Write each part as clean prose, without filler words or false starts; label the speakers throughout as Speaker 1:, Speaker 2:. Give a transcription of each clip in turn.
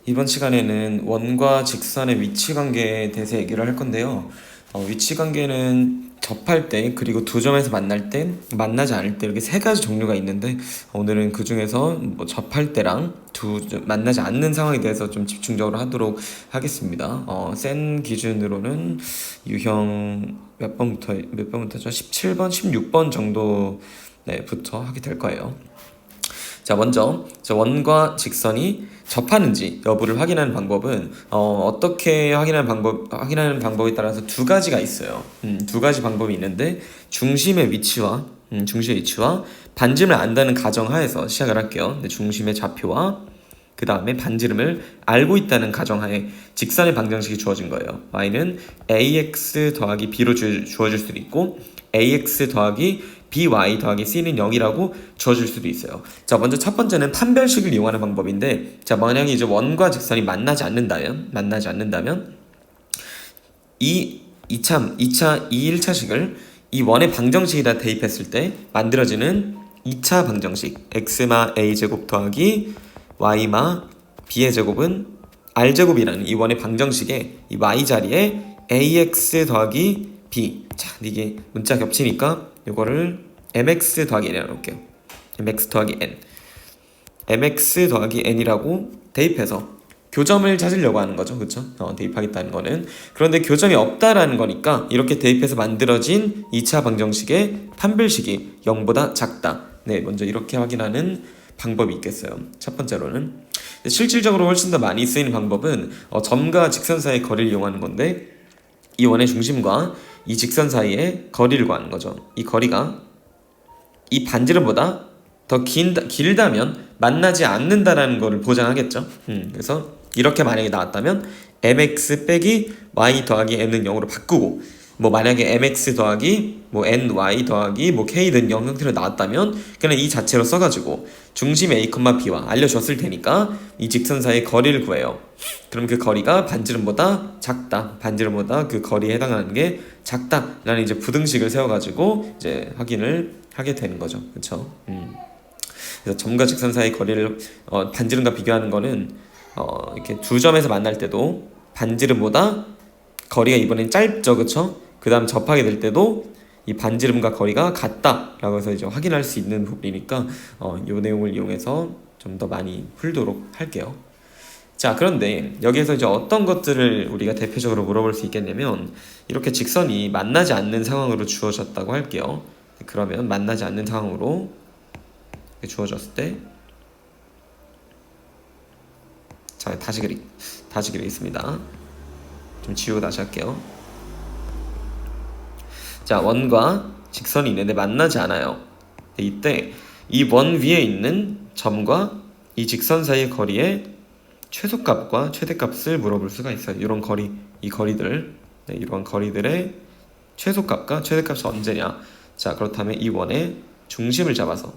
Speaker 1: 이번 시간에는 원과 직선의 위치 관계에 대해서 얘기를 할 건데요. 위치 관계는 접할 때, 그리고 두 점에서 만날 때, 만나지 않을 때 이렇게 세 가지 종류가 있는데, 오늘은 그 중에서 뭐 접할 때랑 만나지 않는 상황에 대해서 좀 집중적으로 하도록 하겠습니다. 센 기준으로는 유형 몇 번부터죠? 17번, 16번 정도 부터 하게 될 거예요. 자, 먼저 원과 직선이 접하는지 여부를 확인하는 방법은 어떻게 확인하는 방법에 따라서 두 가지가 있어요. 두 가지 방법이 있는데 중심의 위치와 반지름을 안다는 가정하에서 시작을 할게요. 중심의 좌표와 그 다음에 반지름을 알고 있다는 가정하에 직선의 방정식이 주어진 거예요. y는 ax 더하기 b로 주어질 수도 있고 ax 더하기 by 더하기 c는 0이라고 주어질 수도 있어요. 자, 먼저 첫 번째는 판별식을 이용하는 방법인데, 자, 만약에 이제 원과 직선이 만나지 않는다면 이 1차식을 이 원의 방정식에다 대입했을 때 만들어지는 2차 방정식 x마 a제곱 더하기 y마 b의 제곱은 r제곱이라는 이 원의 방정식에 이 y 자리에 ax 더하기 b, 자, 이게 문자 겹치니까 이거를 mx 더하기 n이라고 할게요. mx 더하기 n, mx 더하기 n이라고 대입해서 교점을 찾으려고 하는 거죠. 그쵸? 대입하겠다는 거는. 그런데 교점이 없다라는 거니까 이렇게 대입해서 만들어진 2차 방정식의 판별식이 0보다 작다. 네, 먼저 이렇게 확인하는 방법이 있겠어요. 첫 번째로는. 실질적으로 훨씬 더 많이 쓰이는 방법은 점과 직선 사이의 거리를 이용하는 건데, 이 원의 중심과 이 직선 사이의 거리를 구하는 거죠. 이 거리가 이 반지름보다 더 길다면 만나지 않는다라는 거를 보장하겠죠. 그래서 이렇게 만약에 나왔다면 mx 빼기 y 더하기 n은 0으로 바꾸고, 뭐 만약에 mx 더하기 뭐 ny 더하기 뭐 k는 0 형태로 나왔다면 그냥 이 자체로 써가지고 중심 a, b와 알려줬을 테니까 이 직선 사이의 거리를 구해요. 그럼 그 거리가 반지름보다 작다, 반지름보다 그 거리에 해당하는 게 작다라는 이제 부등식을 세워가지고 이제 확인을 하게 되는 거죠. 그렇죠? 그래서 점과 직선 사이의 거리를 반지름과 비교하는 거는 이렇게 두 점에서 만날 때도 반지름보다 거리가 이번엔 짧죠, 그렇죠? 그 다음 접하게 될 때도 이 반지름과 거리가 같다라고 해서 이제 확인할 수 있는 부분이니까 이 내용을 이용해서 좀 더 많이 풀도록 할게요. 자, 그런데 여기에서 이제 어떤 것들을 우리가 대표적으로 물어볼 수 있겠냐면, 이렇게 직선이 만나지 않는 상황으로 주어졌다고 할게요. 그러면 만나지 않는 상황으로 주어졌을 때, 자, 다시 그리겠습니다. 좀 지우고 다시 할게요. 자, 원과 직선이 있는데 만나지 않아요. 이때 이 원 위에 있는 점과 이 직선 사이의 거리의 최소값과 최대값을 물어볼 수가 있어요. 이런 거리, 이런 거리들의 최소값과 최대값이 언제냐. 자, 그렇다면 이 원의 중심을 잡아서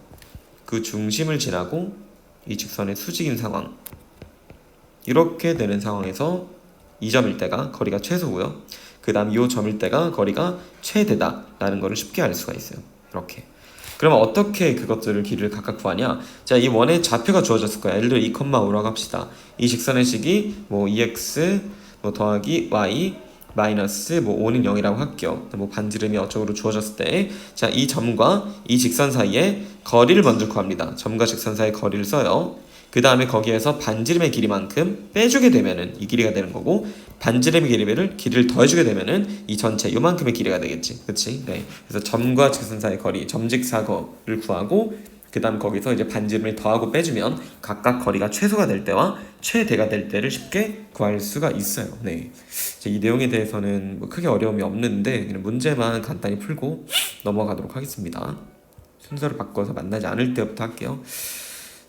Speaker 1: 그 중심을 지나고 이 직선의 수직인 상황, 이렇게 되는 상황에서 이 점일 때가 거리가 최소고요. 그 다음 이 점일 때가 거리가 최대다라는 거를 쉽게 알 수가 있어요. 이렇게. 그러면 어떻게 그것들을 길이를 각각 구하냐? 자, 이 원의 좌표가 주어졌을 거야. 예를 들어 2,5라고 합시다. 이 직선의 식이 뭐 2x 뭐 더하기 y 마이너스 뭐 5는 0이라고 할게요. 뭐 반지름이 어쩌고로 주어졌을 때, 자, 이 점과 이 직선 사이의 거리를 먼저 구합니다. 점과 직선 사이의 거리를 써요. 그 다음에 거기에서 반지름의 길이만큼 빼주게 되면은 이 길이가 되는 거고, 반지름의 길이를 더해주게 되면은 이 전체 요만큼의 길이가 되겠지. 그치? 네. 그래서 점과 직선 사이의 거리, 점직사거를 구하고, 그 다음 거기서 이제 반지름을 더하고 빼주면 각각 거리가 최소가 될 때와 최대가 될 때를 쉽게 구할 수가 있어요. 네. 이 내용에 대해서는 뭐 크게 어려움이 없는데 그냥 문제만 간단히 풀고 넘어가도록 하겠습니다. 순서를 바꿔서 만나지 않을 때부터 할게요.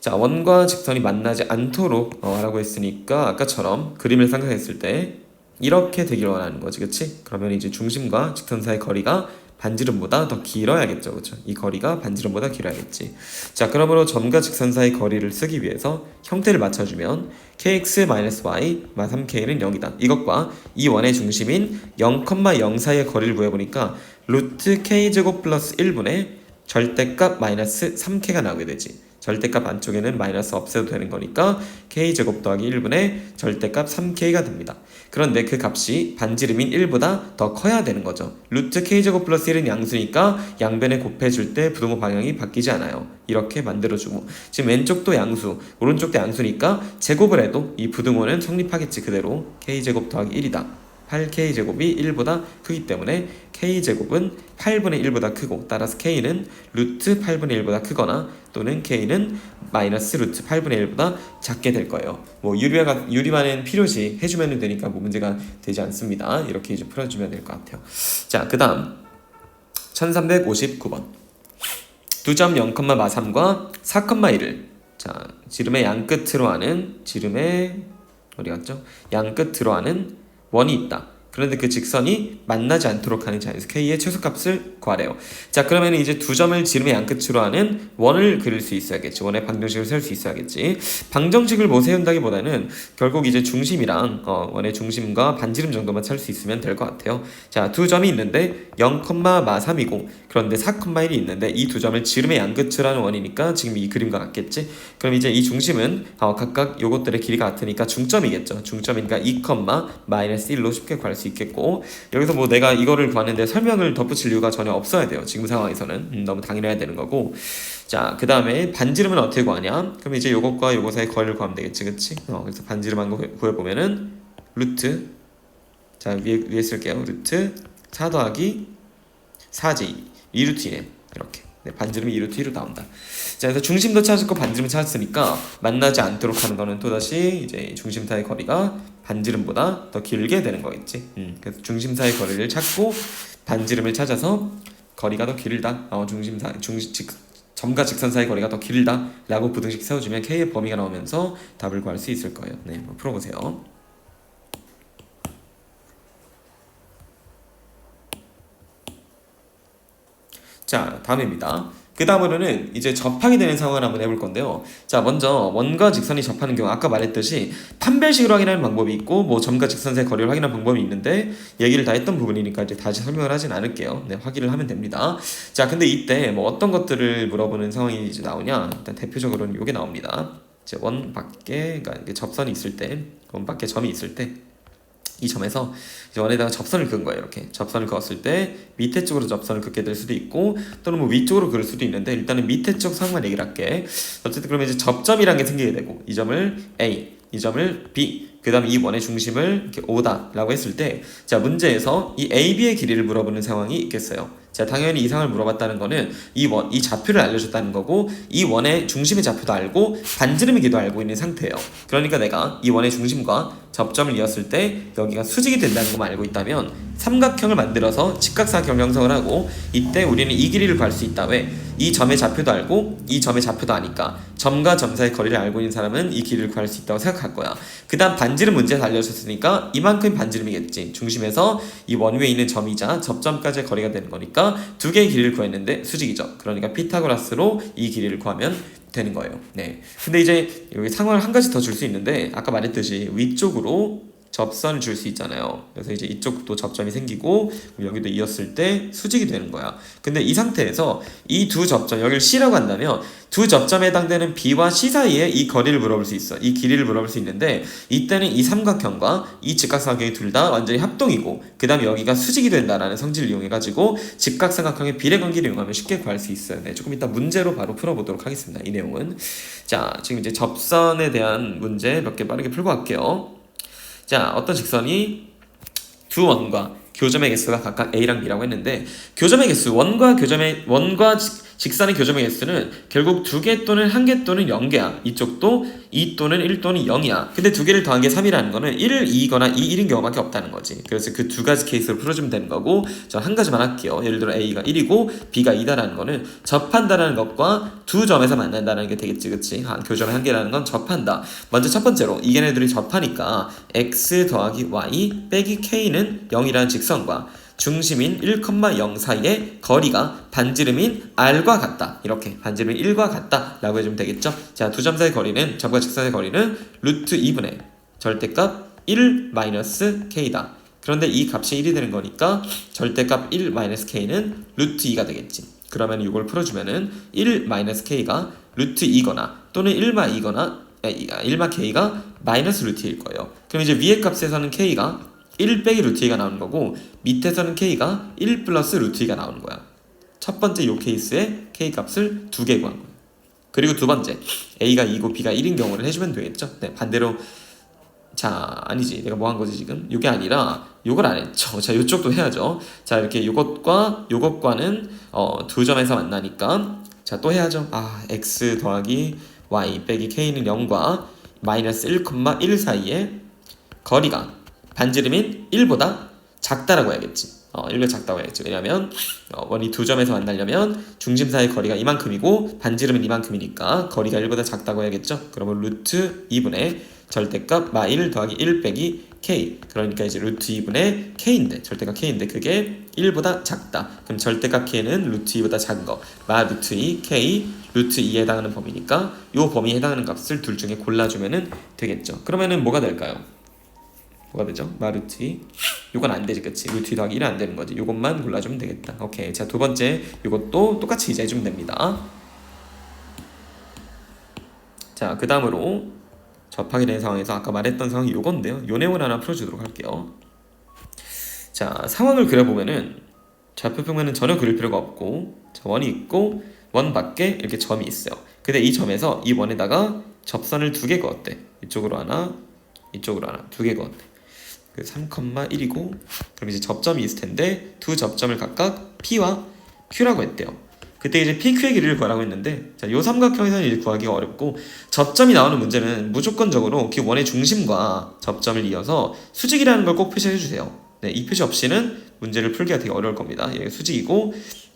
Speaker 1: 자, 원과 직선이 만나지 않도록 하라고 했으니까 아까처럼 그림을 생각했을 때 이렇게 되길 원하는 거지, 그치? 그러면 이제 중심과 직선 사이의 거리가 반지름보다 더 길어야겠죠, 그쵸? 이 거리가 반지름보다 길어야겠지. 자, 그러므로 점과 직선 사이의 거리를 쓰기 위해서 형태를 맞춰주면 kx-y 3k는 0이다. 이것과 이 원의 중심인 0,0 사이의 거리를 구해보니까 루트 k제곱 플러스 1분의 절대값 마이너스 3k가 나오게 되지. 절대값 안쪽에는 마이너스 없애도 되는 거니까 k제곱 더하기 1분의 절대값 3k가 됩니다. 그런데 그 값이 반지름인 1보다 더 커야 되는 거죠. 루트 k제곱 플러스 1은 양수니까 양변에 곱해줄 때 부등호 방향이 바뀌지 않아요. 이렇게 만들어주고, 지금 왼쪽도 양수, 오른쪽도 양수니까 제곱을 해도 이 부등호는 성립하겠지. 그대로 k제곱 더하기 1이다. 8k제곱이 1보다 크기 때문에 k제곱은 8분의 1보다 크고, 따라서 k는 루트 8분의 1보다 크거나 또는 k는 마이너스 루트 8분의 1보다 작게 될 거예요. 뭐 유리만은 필요시 해주면 되니까 뭐 문제가 되지 않습니다. 이렇게 이제 풀어주면 될 것 같아요. 자, 그 다음 1359번 2점 0,3과 4,1을 자, 지름의 양끝으로 하는 어디 갔죠? 양끝으로 하는 원이 있다. 그런데 그 직선이 만나지 않도록 하는 자연수 k의 최소값을 구하래요. 자, 그러면 이제 두 점을 지름의 양끝으로 하는 원을 그릴 수 있어야겠지. 원의 방정식을 세울 수 있어야겠지. 방정식을 뭐 세운다기보다는 결국 이제 중심이랑 원의 중심과 반지름 정도만 찾을 수 있으면 될 것 같아요. 자, 두 점이 있는데 0,3이고 그런데 4,1이 있는데 이 두 점을 지름의 양끝으로 하는 원이니까 지금 이 그림과 같겠지. 그럼 이제 이 중심은 각각 요것들의 길이가 같으니까 중점이겠죠. 중점이니까 2,-1로 쉽게 구할 수 있겠고, 여기서 뭐 내가 이거를 구하는데 설명을 덧붙일 이유가 전혀 없어야 돼요. 지금 상황에서는 너무 당연해야 되는 거고. 자, 그 다음에 반지름은 어떻게 구하냐? 그럼 이제 요것과 요것 사이 거리를 구하면 되겠지, 그치? 그래서 반지름 한 거 구해보면은 루트, 자 위에 쓸게요. 루트 4 더하기 4j 2루트 2네. 이렇게 반지름이 2루트 2로 나온다. 자, 그래서 중심도 찾았고 반지름 찾았으니까 만나지 않도록 하는 거는 또다시 이제 중심 사이의 거리가 반지름보다 더 길게 되는 거겠지. 그래서 중심 사이의 거리를 찾고 반지름을 찾아서 거리가 더 길다. 점과 직선 사이 거리가 더 길다 라고 부등식 세워주면 k의 범위가 나오면서 답을 구할 수 있을 거예요. 네, 한번 풀어보세요. 자, 다음입니다. 그 다음으로는 이제 접하게 되는 상황을 한번 해볼 건데요. 자, 먼저 원과 직선이 접하는 경우 아까 말했듯이 판별식으로 확인하는 방법이 있고 뭐 점과 직선 사이 거리를 확인하는 방법이 있는데 얘기를 다 했던 부분이니까 이제 다시 설명을 하진 않을게요. 네, 확인을 하면 됩니다. 자, 근데 이때 뭐 어떤 것들을 물어보는 상황이 이제 나오냐? 일단 대표적으로는 이게 나옵니다. 이제 원 밖에, 그러니까 접선이 있을 때, 원 밖에 점이 있을 때 이 점에서 이제 원에다가 접선을 그은 거예요. 이렇게 접선을 그었을 때 밑에 쪽으로 접선을 긋게 될 수도 있고 또는 뭐 위쪽으로 그을 수도 있는데 일단은 밑에 쪽 상황만 얘기를 할게. 어쨌든 그러면 이제 접점이라는 게 생기게 되고 이 점을 A, 이 점을 B, 그 다음 이 원의 중심을 이렇게 O다 라고 했을 때, 자, 문제에서 이 AB의 길이를 물어보는 상황이 있겠어요. 자, 당연히 이 상황을 물어봤다는 거는 이 좌표를 알려줬다는 거고 이 원의 중심의 좌표도 알고 반지름의 길이도 알고 있는 상태예요. 그러니까 내가 이 원의 중심과 접점을 이었을 때 여기가 수직이 된다는 것만 알고 있다면 삼각형을 만들어서 직각삼각형 형성을 하고 이때 우리는 이 길이를 구할 수 있다. 왜? 이 점의 좌표도 알고 이 점의 좌표도 아니까 점과 점 사이의 거리를 알고 있는 사람은 이 길이를 구할 수 있다고 생각할 거야. 그 다음 반지름 문제에서 알려줬으니까 이만큼 반지름이겠지. 중심에서 이 원 위에 있는 점이자 접점까지의 거리가 되는 거니까 두 개의 길이를 구했는데 수직이죠. 그러니까 피타고라스로 이 길이를 구하면 되는 거예요. 네. 근데 이제 여기 상황을 한 가지 더 줄 수 있는데 아까 말했듯이 위쪽으로 접선을 줄 수 있잖아요. 그래서 이제 이쪽도 접점이 생기고 여기도 이었을 때 수직이 되는 거야. 근데 이 상태에서 이 두 접점, 여기를 C라고 한다면 두 점점에 해당되는 B와 C 사이에 이 거리를 물어볼 수 있어. 이 길이를 물어볼 수 있는데 이때는 이 삼각형과 이 직각삼각형이 둘 다 완전히 합동이고 그 다음에 여기가 수직이 된다라는 성질을 이용해가지고 직각삼각형의 비례관계를 이용하면 쉽게 구할 수 있어요. 네, 조금 이따 문제로 바로 풀어보도록 하겠습니다. 이 내용은. 자, 지금 이제 접선에 대한 문제 몇 개 빠르게 풀고 갈게요. 자, 어떤 직선이 두 원과 교점의 개수가 각각 A랑 B라고 했는데 교점의 개수, 원과 직선의 교점의 개수는 결국 2개 또는 1개 또는 0개야. 이쪽도 2 또는 1 또는 0이야. 근데 2개를 더한 게 3이라는 거는 1을 2이거나 2, 1인 경우밖에 없다는 거지. 그래서 그 두 가지 케이스로 풀어주면 되는 거고, 저 한 가지만 할게요. 예를 들어 A가 1이고 B가 2다라는 거는 접한다라는 것과 두 점에서 만난다는 게 되겠지, 그치? 교점의 한계라는 건 접한다. 먼저 첫 번째로 이 걔네들이 접하니까 X 더하기 Y 빼기 K는 0이라는 직선과 중심인 1,0 사이의 거리가 반지름인 R과 같다. 이렇게 반지름인 1과 같다 라고 해주면 되겠죠. 자, 두 점 사이의 거리는, 점과 직선의 거리는 루트 2분의 절대값 1 K다. 그런데 이 값이 1이 되는 거니까 절대값 1 K는 루트 2가 되겠지. 그러면 이걸 풀어주면은 1 K가 루트 2거나 또는 1마 2거나 1마 k가 마이너스 루트 1일 거예요. 그럼 이제 위의 값에서는 k가 1 빼기 루트 2가 나오는 거고 밑에서는 k가 1 플러스 루트 2가 나오는 거야. 첫 번째 요 케이스에 k 값을 2개 구한 거예요. 그리고 두 번째 a가 2고 b가 1인 경우를 해주면 되겠죠. 네, 반대로 자 아니지 내가 뭐 한 거지 지금? 요게 아니라 요걸 안 했죠. 자 요쪽도 해야죠. 자 이렇게 요것과 요것과는 두 점에서 만나니까 자 또 해야죠. x 더하기 y 빼기 k는 0과 마이너스 1,1 사이에 거리가 반지름인 1보다 작다라고 해야겠지. 1보다 작다고 해야겠지. 왜냐면 원이 두 점에서 만나려면 중심 사이의 거리가 이만큼이고 반지름은 이만큼이니까 거리가 1보다 작다고 해야겠죠. 그러면 루트 2분의 절대값 마 1 더하기 1 빼기 k, 그러니까 이제 루트 2분의 k인데 절대값 k인데 그게 1보다 작다. 그럼 절대값 k는 루트 2보다 작은 거 마 루트 2 k 루트 2에 해당하는 범위니까 요 범위에 해당하는 값을 둘 중에 골라주면 되겠죠. 그러면은 뭐가 될까요? 뭐가 되죠? 마 루트 2 요건 안 되지, 그치? 루트 2 더하기 1은 안 되는 거지. 요것만 골라주면 되겠다. 오케이. 자, 두 번째 요것도 똑같이 이제 해주면 됩니다. 자, 그 다음으로 접하게 된 상황에서 아까 말했던 상황이 요건데요. 요 내용을 하나 풀어주도록 할게요. 자, 상황을 그려보면은 좌표평면은 전혀 그릴 필요가 없고 자, 원이 있고 원 밖에 이렇게 점이 있어요. 근데 이 점에서 이 원에다가 접선을 두 개 그었대. 이쪽으로 하나, 이쪽으로 하나, 두 개 그었대. 그 3,1이고 그럼 이제 접점이 있을 텐데 두 접점을 각각 P와 Q라고 했대요. 그때 이제 PQ의 길이를 구하라고 했는데 자, 요 삼각형에서는 이제 구하기가 어렵고 접점이 나오는 문제는 무조건적으로 그 원의 중심과 접점을 이어서 수직이라는 걸 꼭 표시해 주세요. 네, 이 표시 없이는 문제를 풀기가 되게 어려울 겁니다. 여기가 수직이고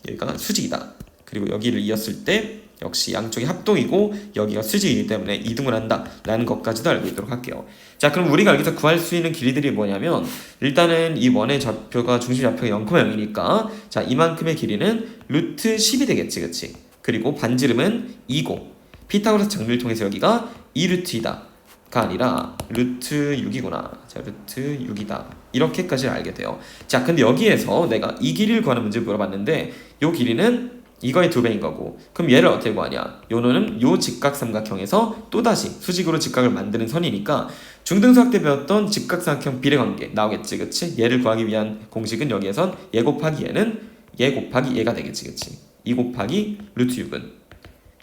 Speaker 1: 여기가 수직이다. 그리고 여기를 이었을 때 역시 양쪽이 합동이고 여기가 수직이기 때문에 이등을 한다 라는 것까지도 알고 있도록 할게요. 자, 그럼 우리가 여기서 구할 수 있는 길이들이 뭐냐면 일단은 이 원의 좌표가 중심 좌표가 0,0이니까 자 이만큼의 길이는 루트 10이 되겠지, 그치? 그리고 반지름은 2고 피타고라스 정리를 통해서 여기가 2루트이다 가 아니라 루트 6이구나. 자, 루트 6이다. 이렇게까지 알게 돼요. 자, 근데 여기에서 내가 이 길이를 구하는 문제를 물어봤는데 요 길이는 이거의 2배인 거고 그럼 얘를 어떻게 구하냐? 요노는 요 직각삼각형에서 또다시 수직으로 직각을 만드는 선이니까 중등수학 때 배웠던 직각삼각형 비례관계 나오겠지, 그치? 얘를 구하기 위한 공식은 여기에선 얘 곱하기 얘는 얘 곱하기 얘가 되겠지, 그치? 2 곱하기 루트 6은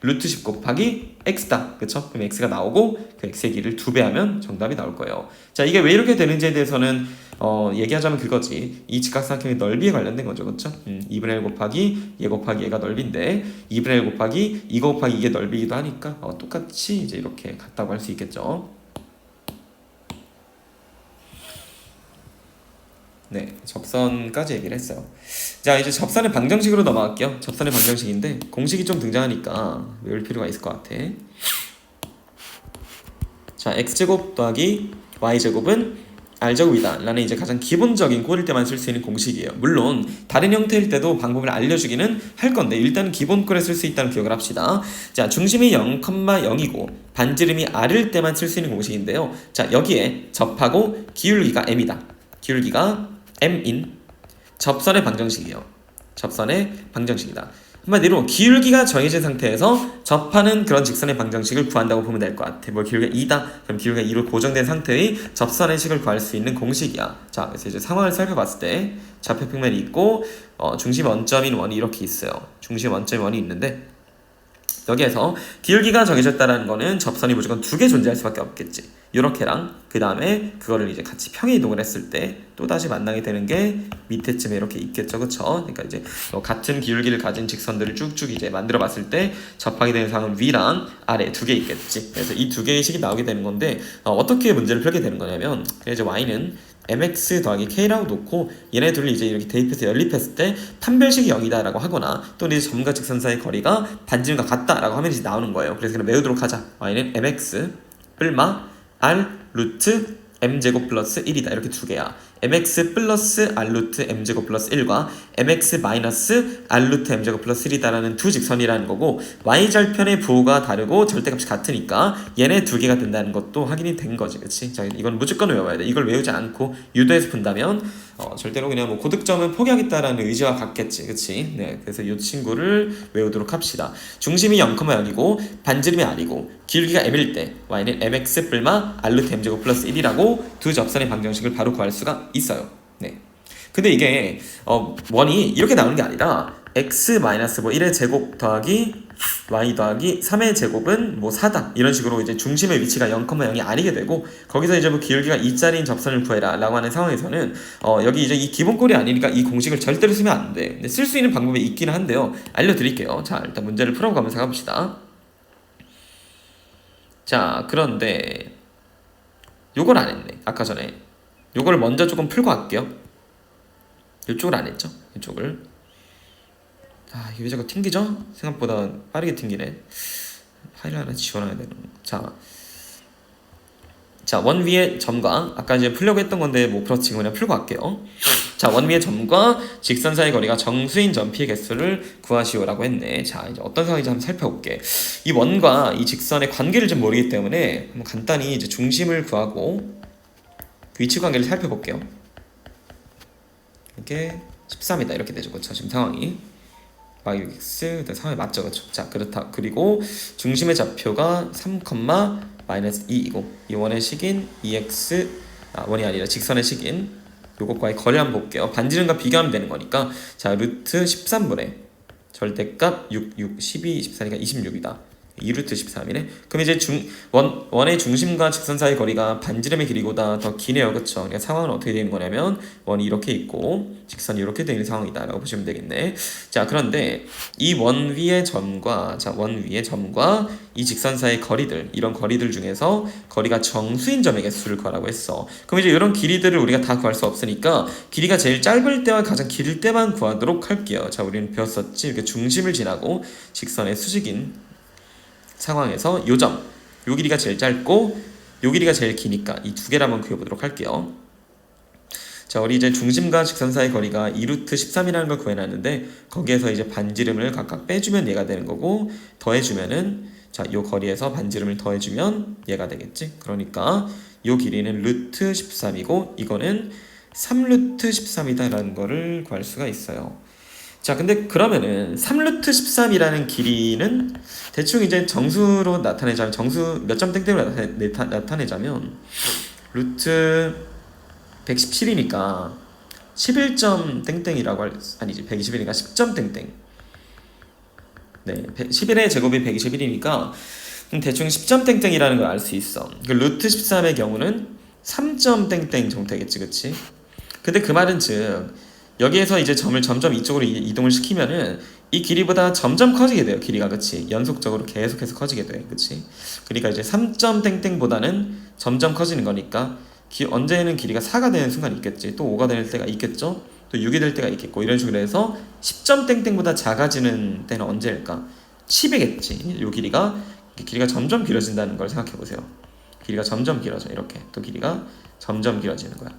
Speaker 1: 루트 10 곱하기 x다. 그쵸? 그럼 x가 나오고 그 x의 길이를 2배 하면 정답이 나올 거예요. 자, 이게 왜 이렇게 되는지에 대해서는 얘기하자면 그거지. 이 직각삼각형의 넓이에 관련된 거죠. 그쵸? 2분의 1 곱하기 얘 곱하기 얘가 넓이인데 2분의 1 곱하기 이거 곱하기 이게 넓이기도 하니까 똑같이 이제 이렇게 같다고 할 수 있겠죠. 네, 접선까지 얘기를 했어요. 자, 이제 접선의 방정식으로 넘어갈게요. 접선의 방정식인데 공식이 좀 등장하니까 외울 필요가 있을 것 같아. 자, x제곱 더하기 y제곱은 r제곱이다 라는 이제 가장 기본적인 꼴일 때만 쓸 수 있는 공식이에요. 물론 다른 형태일 때도 방법을 알려주기는 할 건데 일단 기본 꼴에 쓸 수 있다는 기억을 합시다. 자, 중심이 0,0이고 반지름이 r일 때만 쓸 수 있는 공식인데요. 자, 여기에 접하고 기울기가 m이다. 기울기가 m인 접선의 방정식이에요. 접선의 방정식이다. 한마디로 기울기가 정해진 상태에서 접하는 그런 직선의 방정식을 구한다고 보면 될 것 같아. 뭐 기울기가 2다. 그럼 기울기가 2로 고정된 상태의 접선의 식을 구할 수 있는 공식이야. 자, 그래서 이제 상황을 살펴봤을 때 좌표평면이 있고 중심 원점인 원이 이렇게 있어요. 중심 원점인 원이 있는데 여기에서 기울기가 정해졌다라는 거는 접선이 무조건 두 개 존재할 수밖에 없겠지. 요렇게랑 그 다음에 그거를 이제 같이 평행 이동을 했을 때 또다시 만나게 되는 게 밑에쯤에 이렇게 있겠죠, 그쵸? 그러니까 이제 같은 기울기를 가진 직선들을 쭉쭉 이제 만들어 봤을 때 접하게 되는 상은 위랑 아래 두 개 있겠지. 그래서 이 두 개의 식이 나오게 되는 건데 어떻게 문제를 풀게 되는 거냐면 이제 y는 mx 더하기 k라고 놓고 얘네 둘을 이제 이렇게 대입해서 연립했을 때 판별식이 0이다 라고 하거나 또는 이제 점과 직선 사이의 거리가 반지름과 같다 라고 하면 이제 나오는 거예요. 그래서 그냥 외우도록 하자. y는 mx 뿔마 r 루트 m제곱 플러스 1이다. 이렇게 두 개야. mx 플러스 r루트 m제곱 플러스 1과 mx 마이너스 r루트 m제곱 플러스 1이다라는 두 직선이라는 거고 y절편의 부호가 다르고 절대값이 같으니까 얘네 두 개가 된다는 것도 확인이 된 거지. 그치? 자, 이건 무조건 외워야 돼. 이걸 외우지 않고 유도해서 푼다면 절대로 그냥 뭐 고득점은 포기하겠다라는 의지와 같겠지. 그치? 네, 그래서 이 친구를 외우도록 합시다. 중심이 0,0이고 반지름이 r이고 기울기가 m일 때 y는 mx 뿔마 r루트 m제곱 플러스 1이라고 두 접선의 방정식을 바로 구할 수가 있어요. 네. 근데 이게 원이 이렇게 나오는 게 아니라 x 마이너스 뭐 1의 제곱 더하기 y 더하기 3의 제곱은 뭐 4다 이런 식으로 이제 중심의 위치가 0,0이 아니게 되고 거기서 이제 뭐 기울기가 2짜리인 접선을 구해라 라고 하는 상황에서는 여기 이제 이 기본꼴이 아니니까 이 공식을 절대로 쓰면 안 돼. 근데 쓸 수 있는 방법이 있기는 한데요. 알려드릴게요. 자, 일단 문제를 풀어가면서 가봅시다. 자, 그런데 요걸 안 했네. 아까 전에 요걸 먼저 조금 풀고 갈게요. 이쪽을 안 했죠. 이쪽을. 이게 왜 자꾸 튕기죠? 생각보다 빠르게 튕기네. 파일 하나 지워놔야 되는. 자, 원 위의 점과 아까 이제 풀려고 했던 건데 못 풀었지. 그냥 풀고 갈게요. 자, 원 위의 점과 직선 사이 거리가 정수인 점피의 개수를 구하시오라고 했네. 자, 이제 어떤 상황인지 한번 살펴볼게. 이 원과 이 직선의 관계를 좀 모르기 때문에 한번 간단히 이제 중심을 구하고 위치 관계를 살펴볼게요. 이게 13이다 이렇게 되죠. 그렇죠? 지금 상황이 y6x 상황이 맞죠, 그렇죠? 자, 그렇다. 그리고 중심의 좌표가 3, 마이너스 2이고 이 원의 식인 2x 원이 아니라 직선의 식인 요것과의 거리를 한번 볼게요. 반지름과 비교하면 되는 거니까 자, 루트 13분의 절대값 6, 12, 14니까 26이다. 2루트 13이네. 그럼 이제 원의 중심과 직선 사이 거리가 반지름의 길이보다 더 기네요. 그쵸? 그러니까 상황은 어떻게 되는 거냐면 원이 이렇게 있고 직선이 이렇게 되는 상황이다 라고 보시면 되겠네. 자, 그런데 이 원 위의 점과 이 직선 사이의 거리들, 이런 거리들 중에서 거리가 정수인 점의 개수를 구하라고 했어. 그럼 이제 이런 길이들을 우리가 다 구할 수 없으니까 길이가 제일 짧을 때와 가장 길 때만 구하도록 할게요. 자, 우리는 배웠었지. 이렇게 중심을 지나고 직선의 수직인 상황에서 요 길이가 제일 짧고 요 길이가 제일 기니까 이 두 개를 한번 그려보도록 할게요. 자, 우리 이제 중심과 직선 사이 거리가 2루트 13이라는 걸 구해놨는데 거기에서 이제 반지름을 각각 빼주면 얘가 되는 거고 더해주면은 자, 요 거리에서 반지름을 더해주면 얘가 되겠지. 그러니까 요 길이는 루트 13이고 이거는 3루트 13이다 라는 거를 구할 수가 있어요. 자, 근데 그러면은 3루트 13이라는 길이는 대충 이제 정수로 나타내자면 정수 몇 점 땡땡으로 나타내자면 루트 117이니까 11점 땡땡이라고 아니지 121이니까 10점 땡땡. 네, 11의 제곱이 121이니까 대충 10점 땡땡이라는 걸 알 수 있어. 그 루트 13의 경우는 3점 땡땡 정도 되겠지, 그치? 근데 그 말은 즉 여기에서 이제 점을 점점 이쪽으로 이동을 시키면은 이 길이보다 점점 커지게 돼요. 길이가, 그치? 연속적으로 계속해서 커지게 돼, 그치? 그러니까 이제 3점 땡땡보다는 점점 커지는 거니까 언제는 길이가 4가 되는 순간이 있겠지. 또 5가 될 때가 있겠죠. 또 6이 될 때가 있겠고 이런 식으로 해서 10점 땡땡보다 작아지는 때는 언제일까? 10이겠지. 요 길이가 점점 길어진다는 걸 생각해 보세요. 길이가 점점 길어져. 이렇게 또 길이가 점점 길어지는 거야.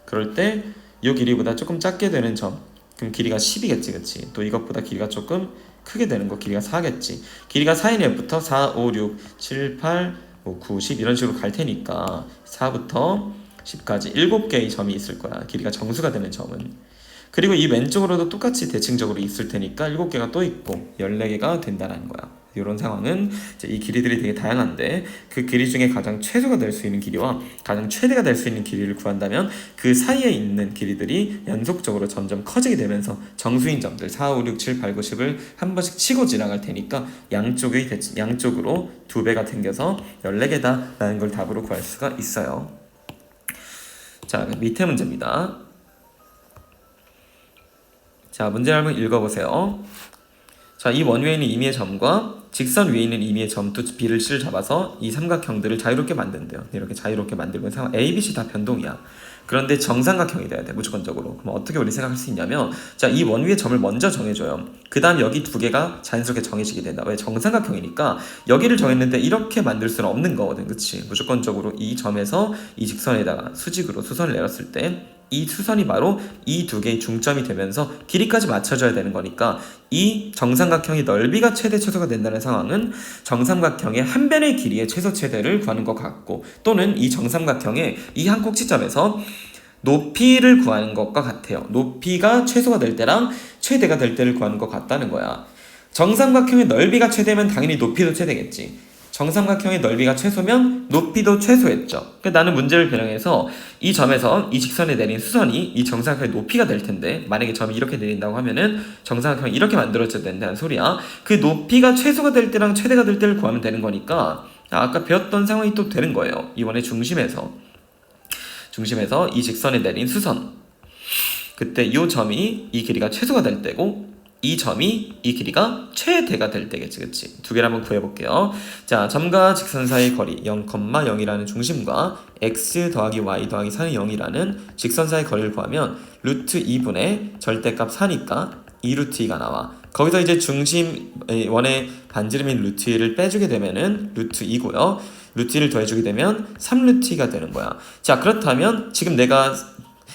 Speaker 1: 그럴 때 이 길이보다 조금 작게 되는 점, 그럼 길이가 10이겠지, 그치? 또 이것보다 길이가 조금 크게 되는 거, 길이가 4겠지. 길이가 4인 애부터 4, 5, 6, 7, 8, 9, 10 이런 식으로 갈 테니까 4부터 10까지 7개의 점이 있을 거야. 길이가 정수가 되는 점은. 그리고 이 왼쪽으로도 똑같이 대칭적으로 있을 테니까 7개가 또 있고 14개가 된다는 거야. 이런 상황은 이제 이 길이들이 되게 다양한데 그 길이 중에 가장 최소가 될 수 있는 길이와 가장 최대가 될 수 있는 길이를 구한다면 그 사이에 있는 길이들이 연속적으로 점점 커지게 되면서 정수인 점들 4, 5, 6, 7, 8, 9, 10을 한 번씩 치고 지나갈 테니까 양쪽으로 2배가 생겨서 14개다 라는 걸 답으로 구할 수가 있어요. 자, 밑에 문제입니다. 자, 문제를 한번 읽어보세요. 자, 이 원위에 있는 임의의 점과 직선 위에 있는 임의의 점도 B를 C를 잡아서 이 삼각형들을 자유롭게 만든대요. 이렇게 자유롭게 만들면 상황 A, B, C 다 변동이야. 그런데 정삼각형이 돼야 돼, 무조건적으로. 그럼 어떻게 우리 생각할 수 있냐면, 자, 이 원 위의 점을 먼저 정해줘요. 그 다음 여기 두 개가 자연스럽게 정해지게 된다. 왜? 정삼각형이니까 여기를 정했는데 이렇게 만들 수는 없는 거거든, 그치? 무조건적으로 이 점에서 이 직선에다가 수직으로 수선을 내렸을 때 이 수선이 바로 이 두 개의 중점이 되면서 길이까지 맞춰줘야 되는 거니까, 이 정삼각형의 넓이가 최대 최소가 된다는 상황은 정삼각형의 한 변의 길이의 최소 최대를 구하는 것 같고, 또는 이 정삼각형의 이 한 꼭지점에서 높이를 구하는 것과 같아요. 높이가 최소가 될 때랑 최대가 될 때를 구하는 것 같다는 거야. 정삼각형의 넓이가 최대면 당연히 높이도 최대겠지. 정삼각형의 넓이가 최소면 높이도 최소했죠. 나는 문제를 변형해서 이 점에서 이 직선에 내린 수선이 이 정삼각형의 높이가 될 텐데, 만약에 점이 이렇게 내린다고 하면은 정삼각형이 이렇게 만들어져야 된다는 소리야. 그 높이가 최소가 될 때랑 최대가 될 때를 구하면 되는 거니까, 아까 배웠던 상황이 또 되는 거예요. 이번에 중심에서 이 직선에 내린 수선, 그때 이 점이 이 길이가 최소가 될 때고, 이 점이 이 길이가 최대가 될 때겠지, 그치? 두 개를 한번 구해볼게요. 자, 점과 직선 사이의 거리 0,0이라는 중심과 x 더하기 y 더하기 4는 0이라는 직선 사이의 거리를 구하면 루트 2분의 절대값 4니까 2루트 2가 나와. 거기서 이제 중심 원의 반지름인 루트 2를 빼주게 되면은 루트 2고요. 루트 2를 더해주게 되면 3루트 2가 되는 거야. 자, 그렇다면 지금 내가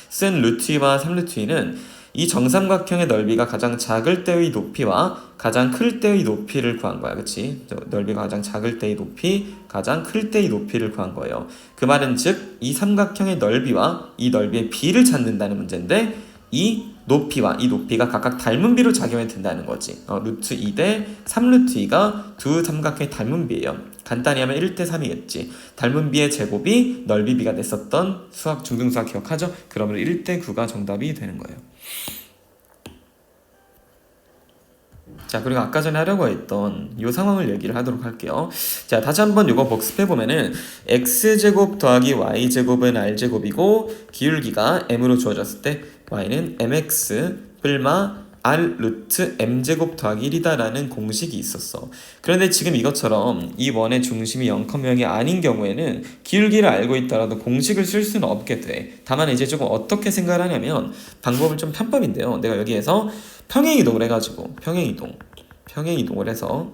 Speaker 1: 쓴 루트 2와 3루트 2는 이 정삼각형의 넓이가 가장 작을 때의 높이와 가장 클 때의 높이를 구한 거야, 그치? 넓이가 가장 작을 때의 높이, 가장 클 때의 높이를 구한 거예요. 그 말은 즉, 이 삼각형의 넓이와 이 넓이의 비를 찾는다는 문제인데, 이 높이와 이 높이가 각각 닮은 비로 작용해 된다는 거지. 루트 2 대 3루트 2가 두 삼각형의 닮은 비예요. 간단히 하면 1대 3이겠지. 닮은 비의 제곱이 넓이 비가 냈었던 중등수학 기억하죠? 그러면 1대 9가 정답이 되는 거예요. 자, 그리고 아까 전에 하려고 했던 이 상황을 얘기를 하도록 할게요. 자, 다시 한번 이거 복습해보면은 x제곱 더하기 y제곱은 r제곱이고, 기울기가 m으로 주어졌을 때 y는 mx 뿔마 r 루트 m제곱 더하기 1이다 라는 공식이 있었어. 그런데 지금 이것처럼 이 원의 중심이 0,0이 아닌 경우에는 기울기를 알고 있더라도 공식을 쓸 수는 없게 돼. 다만 이제 조금 어떻게 생각을 하냐면, 방법은 좀 편법인데요. 내가 여기에서 평행이동을 해가지고 평행이동을 해서,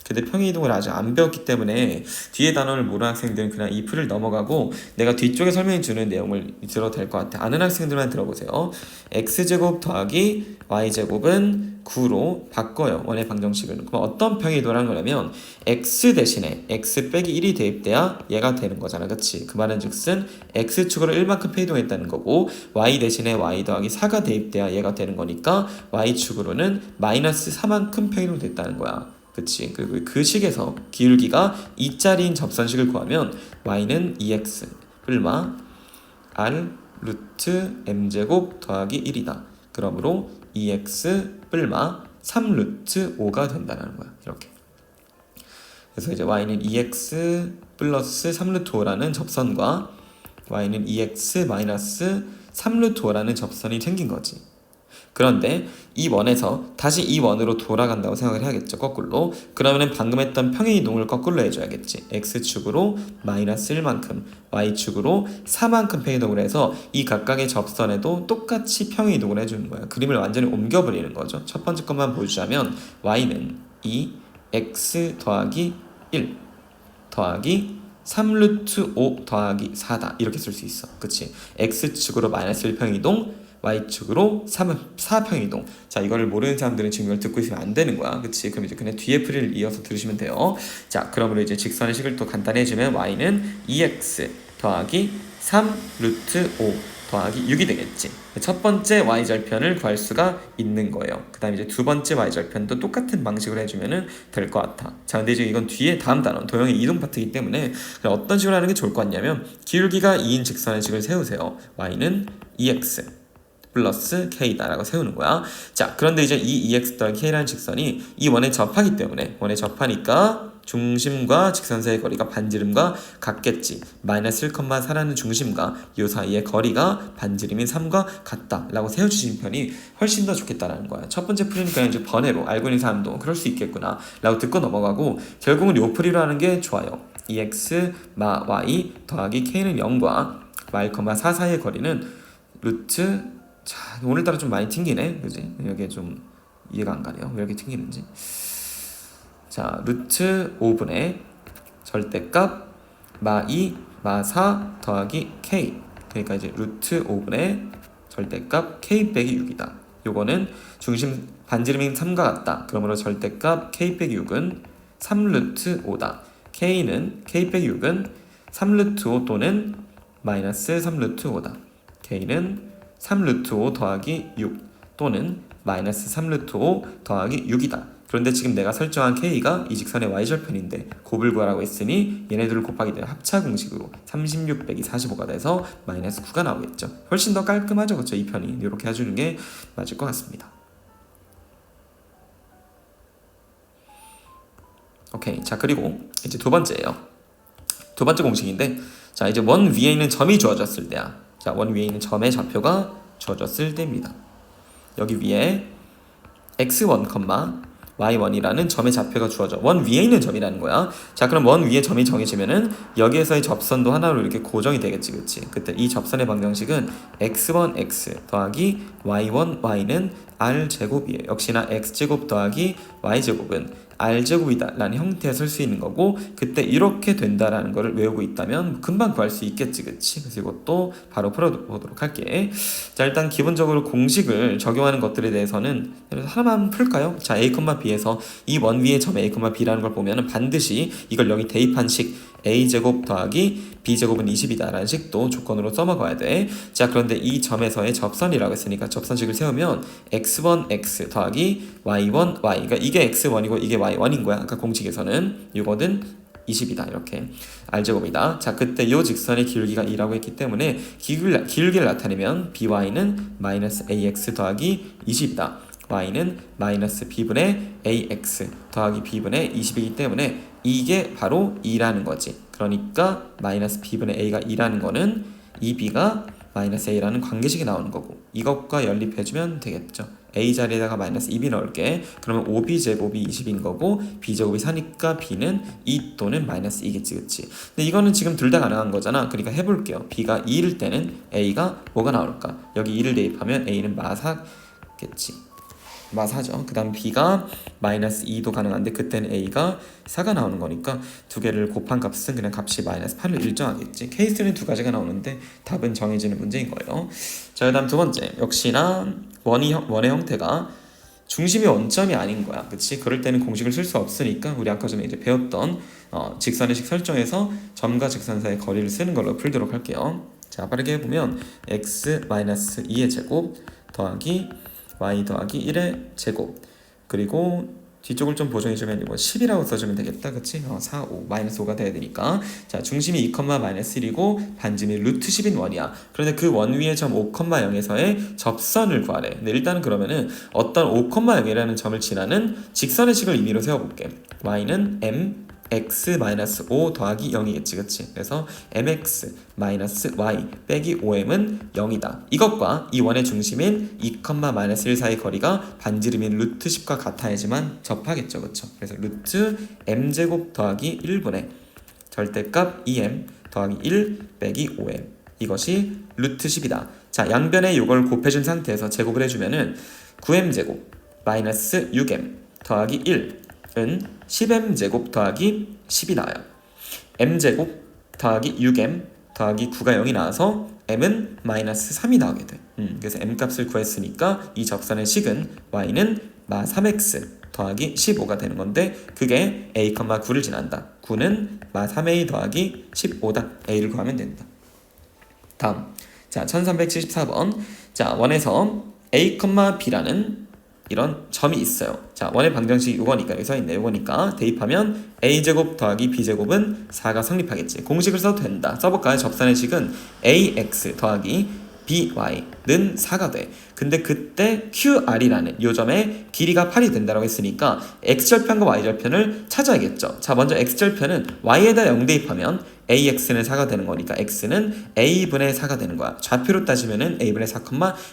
Speaker 1: 근데 평행이동을 아직 안 배웠기 때문에 뒤에 단원을 모르는 학생들은 그냥 이 풀을 넘어가고 내가 뒤쪽에 설명해주는 내용을 들어도 될 것 같아. 아는 학생들만 들어보세요. x제곱 더하기 y제곱은 9로 바꿔요, 원의 방정식을. 그럼 어떤 평행이동을 하는 거냐면, x 대신에 x 빼기 1이 대입돼야 얘가 되는 거잖아, 그치? 그 말은 즉슨 x축으로 1만큼 평행이동했다는 거고, y 대신에 y 더하기 4가 대입돼야 얘가 되는 거니까 y축으로는 마이너스 4만큼 평행이동됐다는 거야. 그치? 그리고 그 식에서 기울기가 2짜리인 접선식을 구하면 y는 2x 뿔마 r 루트 m제곱 더하기 1이다. 그러므로 2x 뿔마 3루트 5가 된다는 거야. 이렇게. 그래서 이제 y는 2x 플러스 3루트 5라는 접선과 y는 2x 마이너스 3루트 5라는 접선이 생긴 거지. 그런데 이 원에서 다시 이 원으로 돌아간다고 생각을 해야겠죠, 거꾸로. 그러면은 방금 했던 평행이동을 거꾸로 해줘야겠지. x축으로 마이너스 1만큼, y축으로 4만큼 평행이동을 해서 이 각각의 접선에도 똑같이 평행이동을 해주는 거야. 그림을 완전히 옮겨버리는 거죠. 첫 번째 것만 보여주자면 y는 2x 더하기 1 더하기 3루트 5 더하기 4다. 이렇게 쓸 수 있어, 그치? x축으로 마이너스 1평이동, y축으로 4평이동. 자, 이거를 모르는 사람들은 지금 이걸 듣고 있으면 안 되는 거야, 그치? 그럼 이제 그냥 뒤에 풀이를 이어서 들으시면 돼요. 자, 그러므로 이제 직선의 식을 또 간단히 해주면 y는 2x 더하기 3루트 5 더하기 6이 되겠지. 첫 번째 y절편을 구할 수가 있는 거예요. 그 다음에 이제 두 번째 y절편도 똑같은 방식으로 해주면 될 것 같아. 자, 근데 이제 이건 뒤에 다음 단원 도형의 이동 파트이기 때문에 어떤 식으로 하는 게 좋을 것 같냐면, 기울기가 2인 직선의 식을 세우세요. y는 2x 플러스 k다라고 세우는 거야. 자, 그런데 이제 이 EX 더하기 k라는 직선이 이 원에 접하기 때문에 원에 접하니까 중심과 직선 사이의 거리가 반지름과 같겠지. 마이너스 1,4라는 중심과 이 사이의 거리가 반지름인 3과 같다 라고 세워주신 편이 훨씬 더 좋겠다라는 거야. 첫 번째 풀이니까 이제 번외로 알고 있는 사람도 그럴 수 있겠구나 라고 듣고 넘어가고, 결국은 요 풀이로 하는 게 좋아요. EX 마 Y 더하기 K는 0과 Y,4 사이의 거리는 루트, 자 오늘따라 좀 많이 튕기네 그지? 여기에 좀 이해가 안 가네요. 왜 이렇게 튕기는지. 자, 루트 5분의 절대값 마2 마4 더하기 k, 그러니까 이제 루트 5분의 절대값 k 빼기 6이다. 요거는 중심 반지름인 3과 같다. 그러므로 절대값 k 빼기 6은 3루트 5다. k는 k 빼기 6은 3루트 5 또는 마이너스 3루트 5다. k는 3루트 5 더하기 6 또는 마이너스 3루트 5 더하기 6이다. 그런데 지금 내가 설정한 k가 이 직선의 y절편인데 곱을 구하라고 했으니 얘네들을 곱하기 때문에 합차 공식으로 36 빼기 45가 돼서 마이너스 9가 나오겠죠. 훨씬 더 깔끔하죠, 그렇죠? 이 편이 이렇게 해주는 게 맞을 것 같습니다. 오케이, 자 그리고 이제 두 번째예요. 두 번째 공식인데, 자 이제 원 위에 있는 점이 주어졌을 때야. 자, 원 위에 있는 점의 좌표가 주어졌을 때입니다. 여기 위에 x1, y1이라는 점의 좌표가 주어져. 원 위에 있는 점이라는 거야. 자, 그럼 원 위에 점이 정해지면은 여기에서의 접선도 하나로 이렇게 고정이 되겠지, 그치? 그때 이 접선의 방정식은 x1 x 더하기 y1 y는 r제곱이에요. 역시나 x제곱 더하기 y제곱은 r제곱이다 라는 형태에 쓸 수 있는 거고, 그때 이렇게 된다라는 거를 외우고 있다면 금방 구할 수 있겠지, 그치? 그래서 이것도 바로 풀어보도록 할게. 자, 일단 기본적으로 공식을 적용하는 것들에 대해서는 하나만 풀까요? 자, a, b에서 이 원 위의 점 a, b라는 걸 보면은 반드시 이걸 여기 대입한 식 a제곱 더하기 b제곱은 20이다 라는 식도 조건으로 써먹어야 돼. 자, 그런데 이 점에서의 접선이라고 했으니까 접선식을 세우면 x1 x 더하기 y1 y, 그러니까 이게 x1이고 이게 y1인 거야. 그러니까 공식에서는 이거는 20이다 이렇게 r제곱이다. 자, 그때 이 직선의 기울기가 2라고 했기 때문에 기울기를 나타내면 by는 마이너스 ax 더하기 20이다. y는 마이너스 b분의 ax 더하기 b분의 20이기 때문에 이게 바로 2라는 거지. 그러니까 마이너스 b분의 a가 2라는 거는 2b가 마이너스 a라는 관계식이 나오는 거고, 이것과 연립해주면 되겠죠. a 자리에다가 마이너스 2b 넣을게. 그러면 5b제곱이 20인 거고 b제곱이 4니까 b는 2 또는 마이너스 2겠지, 그치? 근데 이거는 지금 둘 다 가능한 거잖아. 그러니까 해볼게요. b가 2일 때는 a가 뭐가 나올까? 여기 2를 대입하면 a는 마사겠지. 마사죠. 그 다음 b가 마이너스 2도 가능한데 그때는 a가 4가 나오는 거니까 두 개를 곱한 값은 그냥 값이 마이너스 8을 일정하겠지. 케이스는 두 가지가 나오는데 답은 정해지는 문제인 거예요. 자, 그 다음 두 번째, 역시나 원의 형태가 중심이 원점이 아닌 거야, 그치? 그럴 때는 공식을 쓸 수 없으니까 우리 아까 전에 이제 배웠던 직선의 식 설정에서 점과 직선 사이의 거리를 쓰는 걸로 풀도록 할게요. 자, 빠르게 해보면 x-2의 제곱 더하기 y 더하기 1의 제곱, 그리고 뒤쪽을 좀 보정해주면 이거 10이라고 써주면 되겠다, 그치? 4, 5, 마이너스 5가 돼야 되니까. 자, 중심이 2, 마이너스 1이고 반지름이 루트 10인 원이야. 그런데 그 원 위의 점 5,0에서의 접선을 구하래. 근데 일단은 그러면은 어떤 5,0이라는 점을 지나는 직선의 식을 임의로 세워볼게. y는 m x-5 더하기 0이겠지, 그치? 그래서 mx 마이너스 y 빼기 5m은 0이다. 이것과 이 원의 중심인 2, 마이너스 1 사이 거리가 반지름인 루트 10과 같아야지만 접하겠죠, 그쵸? 그래서 루트 m제곱 더하기 1분의 절대값 2m 더하기 1 빼기 5m, 이것이 루트 10이다. 자, 양변에 이걸 곱해준 상태에서 제곱을 해주면은 9m제곱 마이너스 6m 더하기 1은 10m제곱 더하기 10이 나와요. m제곱 더하기 6m 더하기 9가 0이 나와서 m은 마이너스 3이 나오게 돼. 그래서 m값을 구했으니까 이 접선의 식은 y는 마 3x 더하기 15가 되는 건데 그게 a, 9를 지난다. 9는 마 3a 더하기 15다. a를 구하면 된다. 다음, 자 1374번. 자, 원에서 a, b라는 이런 점이 있어요. 자, 원의 방정식이 이거니까 여기 써있네. 이거니까 대입하면 a제곱 더하기 b제곱은 4가 성립하겠지. 공식을 써도 된다. 써볼까요? 접선의 식은 ax 더하기 by는 4가 돼. 근데 그때 QR이라는 요점의 길이가 8이 된다고 했으니까 x절편과 y절편을 찾아야겠죠. 자, 먼저 x절편은 y에다 0 대입하면 ax는 4가 되는 거니까 x는 a분의 4가 되는 거야. 좌표로 따지면은 a분의 4,